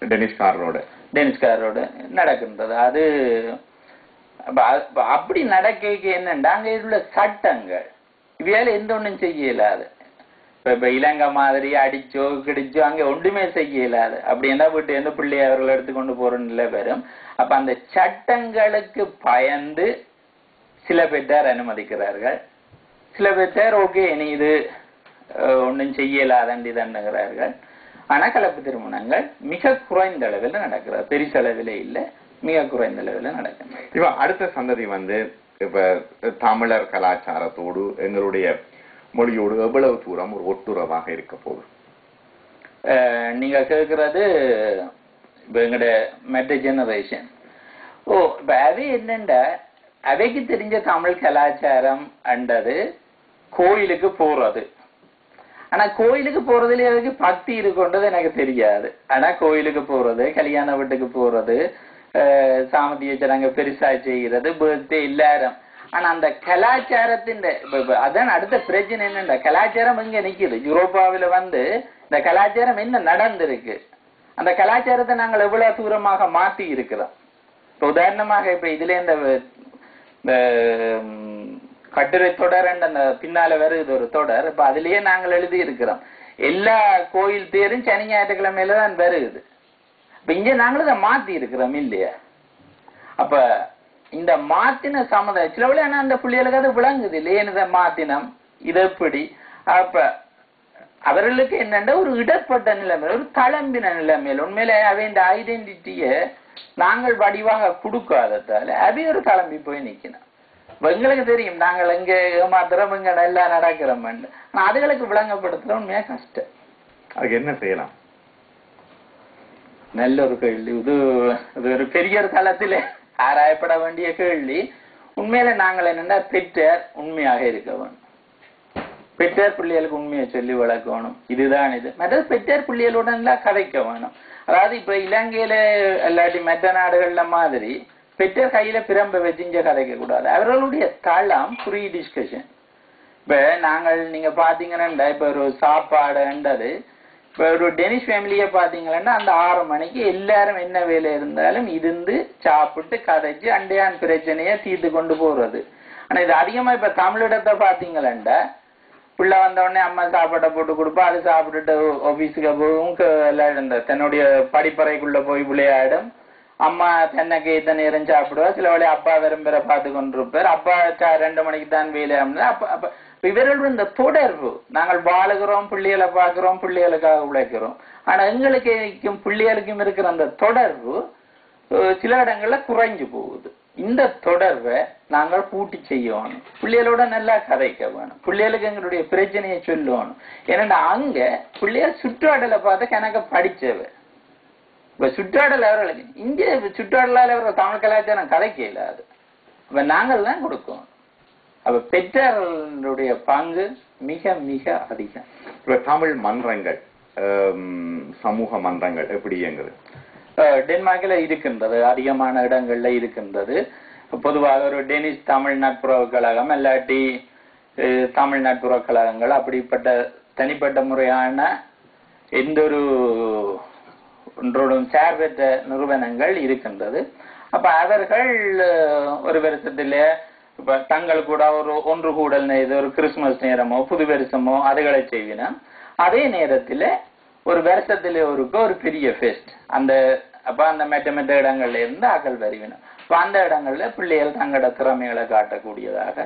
டெனிஸ்காரோட நடக்கின்றது. அது அப்படி நடக்க என்னண்டா அங்க உள்ள சட்டங்கள் இவையால எந்த ஒன்றும் செய்ய இயலாது. இப்ப இலங்கை மாதிரி அடிச்சோ கிடிச்சோ அங்க ஒன்றுமே செய்ய இயலாது. அப்படி என்ன வீட்டு எந்த பிள்ளைய அவர்கள் எடுத்துக்கொண்டு போறன்னு நிலை வரும். அப்ப அந்த சட்டங்களுக்கு பயந்து சில பேர் அனுமதிக்கிறார்கள், சில பேர் ஓகே நீ இது ஒன்றும் செய்யலாதண்டி தண்டுகிறார்கள். ஆனா கலப்பு திருமணங்கள் மிக குறைந்த அளவில் நடக்கிறது, பெரிசளவிலே இல்லை, மிக குறைந்த அளவில் நடக்கிறது. இப்ப அடுத்த சந்ததி இப்ப தமிழர் கலாச்சாரத்தோடு எங்களுடைய மொழியோடு எவ்வளவு தூரம் ஒரு ஒட்டுறவாக இருக்க போகுது? நீங்க கேட்கறது இப்ப எங்கட மெட்ட ஜெனரேஷன். இப்ப அது என்னண்டா அவைக்கு தெரிஞ்ச தமிழ் கலாச்சாரம் அண்டது கோயிலுக்கு போறது. ஆனா கோயிலுக்கு போறதுல அதுக்கு பக்தி இருக்குன்றது எனக்கு தெரியாது. ஆனா கோயிலுக்கு போறது, கல்யாண வீட்டுக்கு போறது, சாமத்திய சடங்கு பெருசா செய்கிறது, பர்த்டே எல்லாரும். ஆனா அந்த கலாச்சாரத்தின் அதான் அடுத்த பிரச்சனை என்னண்டா கலாச்சாரம் இங்க நிக்குது. யூரோப்பாவில இந்த கலாச்சாரம் என்ன நடந்திருக்கு, அந்த கலாச்சாரத்தை நாங்கள் எவ்வளவு தூரமாக மாற்றி இருக்கிறோம். இப்ப உதாரணமாக இப்ப இதுல இந்த கட்டுரை தொடர் அந்த பின்னால வருது ஒரு தொடர். இப்ப அதுலயே நாங்கள் எழுதி இருக்கிறோம் எல்லா கோயில் தேரும் சனி ஞாயிற்றுக்கிழமையில தான் வருது. இப்ப இங்க நாங்களும் இதை மாத்தி இருக்கிறோம் இல்லையா? அப்ப இந்த மாத்தின சமுதாயம் சில விட அந்த பிள்ளைகளுக்கு அது விளங்குது இல்லையே இதை மாத்தினம் இது எப்படி. அப்ப அவர்களுக்கு என்னென்ன ஒரு இடப்பட்ட நிலைமையில ஒரு தளம்பின நிலைமையில உண்மையில அவை இந்த ஐடென்டிட்டிய நாங்கள் வடிவாக கொடுக்காததால அவை ஒரு தளம்பி போய் நிக்கணும். எங்களுக்கு தெரியும் நாங்கள் எங்க ஏமாத்துறோம் இங்க நல்லா நடக்கிறோம். ஆனா அதுகளுக்கு விளங்கப்படுத்துற உண்மையா கஷ்டம். அதுக்கு என்ன செய்யலாம்? நல்ல ஒரு கேள்வி. இது ஒரு பெரிய ஒரு தளத்திலே ஆராயப்பட வேண்டிய கேள்வி. உண்மையில நாங்கள் என்னன்னா பெற்றார் உண்மையாக இருக்க வேணும். பெற்றார் பிள்ளைகளுக்கு உண்மையை சொல்லி வளர்க்கணும். இதுதான் இது. மற்றது பெற்றார் பிள்ளைகளுடன் எல்லாம் கதைக்க வேணும். அதாவது இப்ப இலங்கையில இல்லாட்டி மற்ற நாடுகள்ல மாதிரி பெற்றார் கையில பிரம்ப வச்சு இங்க கதைக்க கூடாது. அவர்களுடைய தளம் ப்ரீ டிஸ்கஷன். இப்ப நாங்கள் நீங்க பாத்தீங்கன்னா இப்ப ஒரு சாப்பாடுன்றது இப்ப ஒரு டெனிஷ் ஃபேமிலியை பாத்தீங்கன்னா அந்த 6 மணிக்கு எல்லாரும் என்ன வேலை இருந்தாலும் இருந்து சாப்பிட்டு கதைச்சு அண்டையான் பிரச்சனைய தீர்த்து கொண்டு போறது. ஆனா இது அதிகமா இப்ப தமிழிடத்தை பாத்தீங்களா பிள்ளை வந்த உடனே அம்மா சாப்பாட்டை போட்டு கொடுப்பா, அது சாப்பிட்டுட்டு ஆபீஸுக்கு போகும், தன்னுடைய படிப்பறைக்குள்ள போய் விளையாடும். அம்மா தென்னைக்கு இத்தனை நேரம் சாப்பிடுவா. சில வேலை அப்பா விரும்புற பார்த்து கொண்டிருப்பார். அப்பா 2 மணிக்கு தான் வேலை. அப்ப இவர்களுடைய இந்த தொடர்பு நாங்கள் வாழுகிறோம், பிள்ளைகளை பார்க்கிறோம், பிள்ளைகளுக்காக உழைக்கிறோம். ஆனா எங்களுக்கும் பிள்ளைகளுக்கும் இருக்கிற அந்த தொடர்பு சில இடங்கள்ல குறைஞ்சு போகுது. இந்த தொடர்பை நாங்கள் பூட்டி செய்யணும். பிள்ளைகளோட நல்லா கதைக்க வேணும். பிள்ளைகளுக்கு எங்களுடைய பிரச்சனையை சொல்லணும். ஏன்னா அங்க பிள்ளைகள் சுற்றாடலை பார்த்து கணக்க படிச்சவ. இப்ப சுற்றாடல் அவர்களுக்கு இந்திய சுற்றாடலால் அவர்கள் தமிழ் கலாச்சாரம் கதைக்க இல்லாது. இப்ப நாங்கள் தான் கொடுக்கணும். அப்ப பெற்றார்களுடைய பங்கு மிக மிக அதிகம். இப்ப தமிழ் மன்றங்கள், சமூக மன்றங்கள் எப்படி இயங்குது? டென்மார்க்ல இருக்கின்றது, அதிகமான இடங்கள்ல இருக்கின்றது. பொதுவாக ஒரு டெனிஷ் தமிழ் நட்புறவு கழகம் இல்லாட்டி தமிழ் நட்புறவு கழகங்கள் அப்படிப்பட்ட தனிப்பட்ட முறையான எந்த ஒரு ஒன்றோடும் சார்பற்ற நிறுவனங்கள் இருக்கின்றது. அப்ப அவர்கள் ஒரு வருஷத்துல இப்ப தங்கள் கூட ஒரு ஒன்று கூடல் இது ஒரு கிறிஸ்துமஸ் நேரமோ புது வருஷமோ அதுகளை செய்வினா, அதே நேரத்துல ஒரு வருஷத்துல ஒரு பெரிய ஃபெஸ்ட் அப்ப அந்த மெட்ட இடங்கள்ல இருந்து ஆக்கள் வருவினா. அப்ப அந்த இடங்கள்ல பிள்ளைகள் தங்களோட திறமைகளை காட்டக்கூடியதாக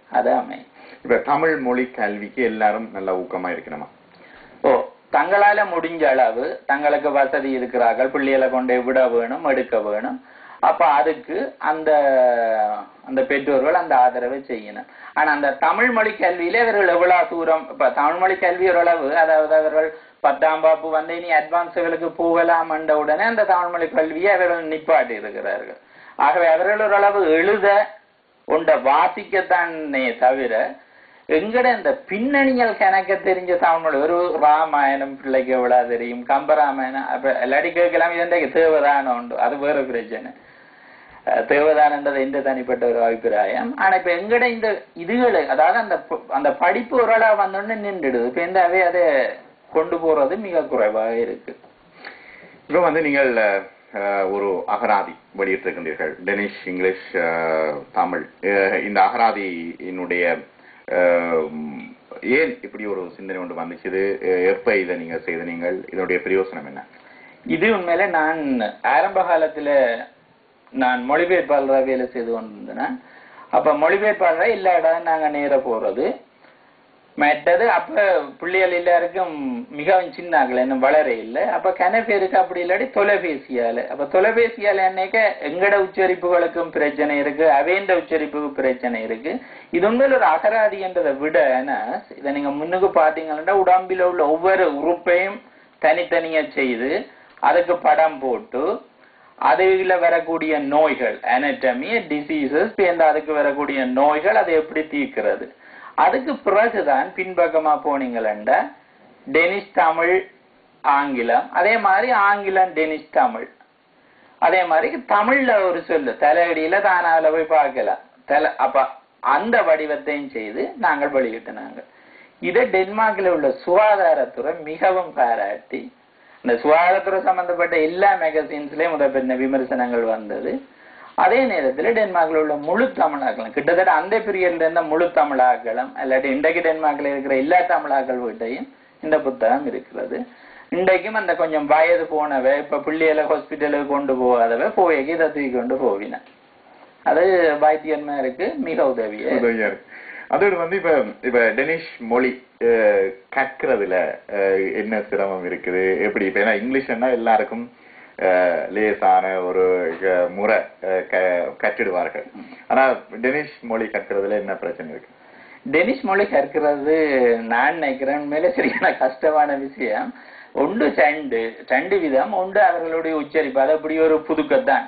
அது அமையும். இப்ப தமிழ் மொழி கல்விக்கு எல்லாரும் நல்ல ஊக்கமா இருக்கணுமா? தங்களால முடிஞ்ச அளவு தங்களுக்கு வசதி இருக்கிறார்கள், பிள்ளைகளை கொண்டே விட வேணும், எடுக்க வேணும். அப்ப அதுக்கு அந்த பெற்றோர்கள் அந்த ஆதரவை செய்யணும். ஆனா அந்த தமிழ் மொழி கல்வியில இவர்கள் எவ்வளவு தூரம் இப்ப தமிழ் மொழி கல்வி ஓரளவு, அதாவது அவர்கள் 10ஆம் வகுப்பு இனி அட்வான்ஸுகளுக்கு போகலாம் என்ற உடனே அந்த தமிழ் மொழி கல்வியை அவர்கள் நிப்பாட்டி இருக்கிறார்கள். ஆகவே அவர்கள் ஓரளவு எழுத வாசிக்கத்தானே தவிர எங்கட இந்த பின்னணிகள் கணக்க தெரிஞ்ச தமிழ் ஒரு ராமாயணம் பிள்ளைக்கு எவ்வளவு தெரியும், கம்பராமாயணம் அப்ப எல்லாடி கேட்கலாம். இதன்றைக்கு தேவதானம் உண்டு, அது வேற பிரச்சனை. தேவதானன்றது எந்த தனிப்பட்ட ஒரு அபிப்பிராயம். ஆனா இப்ப எங்கட இந்த இதுகளை அதாவது அந்த படிப்பு ஓரளவு வந்தோடனே நின்றுடுது. இப்ப எந்த அதை கொண்டு போறது மிக குறைவாக இருக்கு. அப்புறம் வந்து நீங்கள் ஒரு அகராதி வெளியிட்டிருக்கின்றீர்கள், டெனிஷ், இங்கிலீஷ், தமிழ். இந்த அகராதியினுடைய ஏன் இப்படி ஒரு சிந்தனை ஒன்று வந்துச்சு? இது எப்ப இதை நீங்க செய்த, நீங்கள் இதனுடைய பிரயோசனம் என்ன? இது உண்மையில நான் ஆரம்ப காலத்துல நான் மொழிபெயர்ப்பாளராக வேலை செய்து கொண்டிருந்தேன். அப்ப மொழிபெயர்ப்பாளராக எல்லா இடம் நாங்க நேர போறது. மற்றது அப்ப பிள்ளைகள் எல்லாருக்கும் மிகவும் சின்னாக்கள் இன்னும் வளர இல்லை. அப்ப கனப்பேருக்கு அப்படி இல்லாட்டி தொலைபேசியால. அப்ப தொலைபேசியால என்னைக்க எங்கட உச்சரிப்புகளுக்கும் பிரச்சனை இருக்கு, அவேண்ட உச்சரிப்புக்கு பிரச்சனை இருக்கு. இது உண்மையில ஒரு அகராதி என்றதை விட இதை நீங்க முன்னுக்கு பாத்தீங்கன்னா உடம்பில உள்ள ஒவ்வொரு உறுப்பையும் தனித்தனியா செய்து அதுக்கு படம் போட்டு அதுல வரக்கூடிய நோய்கள், அனட்டமி, டிசீசஸ், அதுக்கு வரக்கூடிய நோய்கள் அதை எப்படி தீர்க்கிறது. அதுக்கு பிறகுதான் பின்பக்கமா போனீங்களா டெனிஷ், தமிழ், ஆங்கிலம், அதே மாதிரி ஆங்கிலம், டெனிஷ், தமிழ், அதே மாதிரி தமிழ்ல ஒரு சொல்லு தலையடியில தானால போய் பார்க்கலாம். அப்ப அந்த வடிவத்தையும் செய்து நாங்கள் வெளியிட்டினாங்க. இதை டென்மார்க்ல உள்ள சுகாதாரத்துறை மிகவும் பாராட்டி, இந்த சுகாதாரத்துறை சம்பந்தப்பட்ட எல்லா மேகசின்ஸ்லயும் முதற்பின்ன விமர்சனங்கள் வந்தது. அதே நேரத்தில் டென்மார்க்ல உள்ள முழு தமிழாக்களும் கிட்டத்தட்ட அந்த பீரியட்ல இருந்த முழு தமிழாக்களும் இல்லாட்டி இன்றைக்கு டென்மார்க்ல இருக்கிற எல்லா தமிழாக்கள் வீட்டையும் இந்த புத்தகம் இருக்கிறது. இன்றைக்கும் அந்த கொஞ்சம் வயது போனவை, இப்ப பிள்ளைகளை ஹாஸ்பிட்டலுக்கு கொண்டு போகாதவை போய் இதை தூக்கி கொண்டு போவின. அது வைத்தியன்மாருக்கு மிக உதவியா இருக்கு. அதோடு வந்து இப்ப டெனிஷ் மொழி கற்கிறதுல என்ன சிரமம் இருக்குது, எப்படி? இப்ப ஏன்னா இங்கிலீஷ்னா எல்லாருக்கும் லேசான ஒரு முறை கற்றிடுவார்கள். ஆனா டெனிஷ் மொழி கற்கிறதுல என்ன பிரச்சனை இருக்கு? டெனிஷ் மொழி கற்கிறது நான் நினைக்கிறேன் மேல சரியான கஷ்டமான விஷயம். ஒன்று ரெண்டு விதம். ஒன்று அவர்களுடைய உச்சரிப்பு, அது அப்படி ஒரு புதுக்கத்தான்.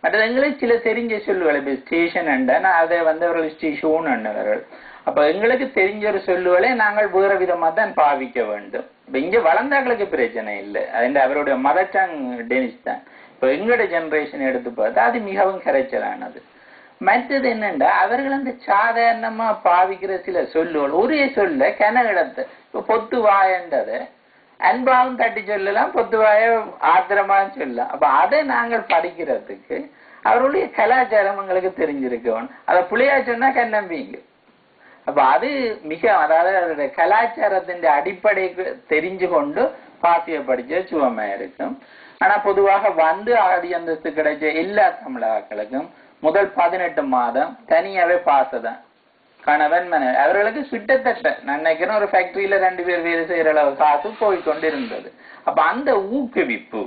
மற்றது எங்களுக்கு சில தெரிஞ்ச சொல்லுகள், இப்ப ஸ்டேஷன் அதை வந்து அவர்கள் ஸ்டேஷன் அண்ணவர்கள். அப்ப எங்களுக்கு தெரிஞ்ச ஒரு சொல்லுகளை நாங்கள் வேற விதமா தான் பாவிக்க வேண்டும். இப்ப இங்க வளர்ந்தாங்களுக்கு பிரச்சனை இல்லை, அது அவருடைய மதர் டங் டெனிஷ் தான். இப்ப எங்களோட ஜெனரேஷன் எடுத்து பார்த்தா அது மிகவும் கரைச்சலானது. மற்றது என்னண்டா அவர்கள் அந்த சாதாரணமா பாவிக்கிற சில சொல்லுகள், ஒரே சொல்ல கனகடத்தை, இப்ப பொத்து வாயன்றதை அன்பாவும் தட்டி சொல்லலாம், பொத்துவாய ஆத்திரமான்னு சொல்லலாம். அப்ப அதை நாங்கள் படிக்கிறதுக்கு அவருடைய கலாச்சாரம் எங்களுக்கு தெரிஞ்சிருக்கணும். அதை புள்ளையா சொன்னா கண்ணம்பிங்க. அப்ப அது மிக, அதாவது அதோட கலாச்சாரத்தின் அடிப்படைக்கு தெரிஞ்சு கொண்டு பாசிய படிச்ச சுவமா இருக்கும். ஆனா பொதுவாக வந்து ஆதி அந்தஸ்து கிடைச்ச எல்லா தமிழாக்களுக்கும் முதல் 18 மாதம் தனியாவே பாசதான். கணவன் மனைவி அவர்களுக்கு கிட்டத்தட்ட நான் நினைக்கிறேன் ஒரு ஃபேக்டரியில 2 பேர் வேலை செய்யற அளவு காசு போய்கொண்டிருந்தது. அப்ப அந்த ஊக்குவிப்பு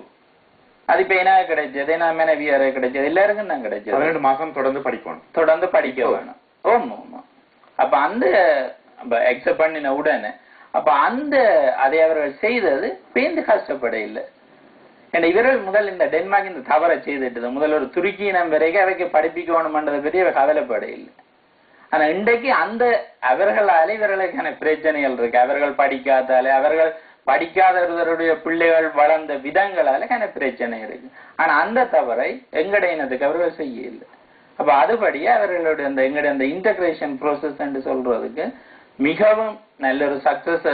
அது இப்ப என்ன கிடைச்சது, நான் மனைவியார கிடைச்சது, எல்லாருக்கும் தான் கிடைச்சது. 12 மாசம் தொடர்ந்து படிக்க வேணும். ஓமா. அப்ப அந்த எக்ஸப்ட் பண்ணின உடனே அப்ப அந்த அதை அவர்கள் செய்தது பேந்து கஷ்டப்பட இல்லை. ஏன்னா இவர்கள் முதல் இந்த டென்மார்க் இந்த தவறை செய்துட்டு முதல் ஒரு துருக்கியினம் வரைக்கும் அவைக்கு படிப்பிக்கணும்ன்றதை பற்றி அவர் கவலைப்பட இல்லை. ஆனா இன்றைக்கு அந்த அவர்களால இவர்களுக்கான பிரச்சனைகள் இருக்கு. அவர்கள் படிக்காதாலே, அவர்கள் படிக்காதவர்களுடைய பிள்ளைகள் வளர்ந்த விதங்களால பிரச்சனை இருக்கு. ஆனா அந்த தவறை எங்கட இனத்துக்கு அவர்கள் செய்ய இல்லை. அப்ப அதுபடியே அவர்களுடைய அந்த எங்கட அந்த இன்டகிரேஷன் ப்ரோசஸ் என்று சொல்றதுக்கு மிகவும் நல்ல ஒரு சக்சஸ்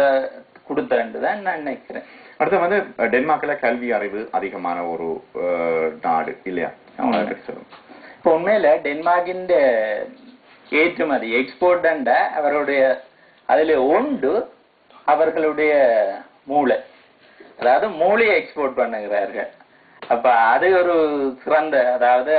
கொடுத்ததுதான் நான் நினைக்கிறேன். அடுத்து வந்து டென்மார்க்ல கல்வி அறிவு அதிகமான ஒரு நாடு இல்லையா? இப்ப உண்மையில டென்மார்க்கின் ஏற்றுமதி எக்ஸ்போர்ட் அவருடைய அதுல ஒன்று அவர்களுடைய மூளை, அதாவது மூளையை எக்ஸ்போர்ட் பண்ணுகிறார்கள். அப்ப அது ஒரு சிறந்த, அதாவது